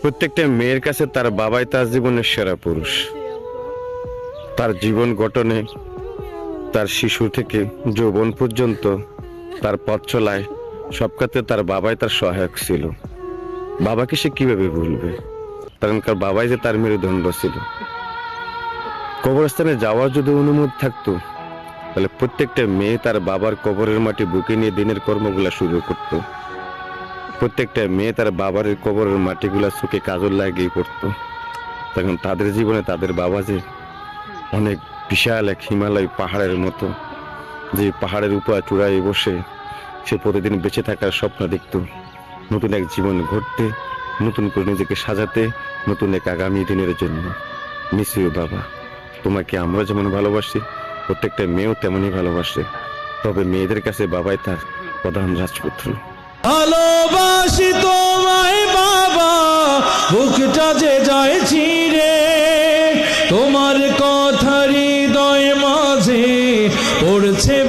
প্রত্যেকটা মেয়ের কাছে তার বাবাই তার জীবনের সেরা পুরুষ। তার জীবন গঠনে, তার শিশু থেকে যৌবন পর্যন্ত, তার পথ চলায় সব ক্ষেত্রে তার বাবাই তার সহায়ক ছিল। বাবাকে সে কিভাবে ভুলবে? কারণ তার বাবাই যে তার মেরুদণ্ড ছিল। কবরস্থানে যাওয়ার যদি অনুমতি থাকতো, তাহলে প্রত্যেকটা মেয়ে তার বাবার কবরের মাটি বুকে নিয়ে দিনের কর্মগুলা শুরু করত। প্রত্যেকটা মেয়ে তার বাবার কবরের মাটিগুলা চোখে কাজল লাগিয়ে পড়তো। তখন তাদের জীবনে তাদের বাবা যে অনেক বিশাল এক হিমালয় পাহাড়ের মতো, যে পাহাড়ের উপর চূড়ায় বসে সে প্রতিদিন বেঁচে থাকার স্বপ্ন দেখত, নতুন এক জীবন গড়তে, নতুন করে নিজেকে সাজাতে, নতুন এক আগামী দিনের জন্য। মিস ইউ বাবা। তোমাকে আমরা যেমন ভালোবাসি, প্রত্যেকটা মেয়েও তেমনই ভালোবাসে। তবে মেয়েদের কাছে বাবাই তার প্রধান রাজপুত্র। ভালোবাসি তোমায় বাবা, বুকটা যে যায় ছিঁড়ে, তোমার কথা হৃদয় মাঝে পড়ছে।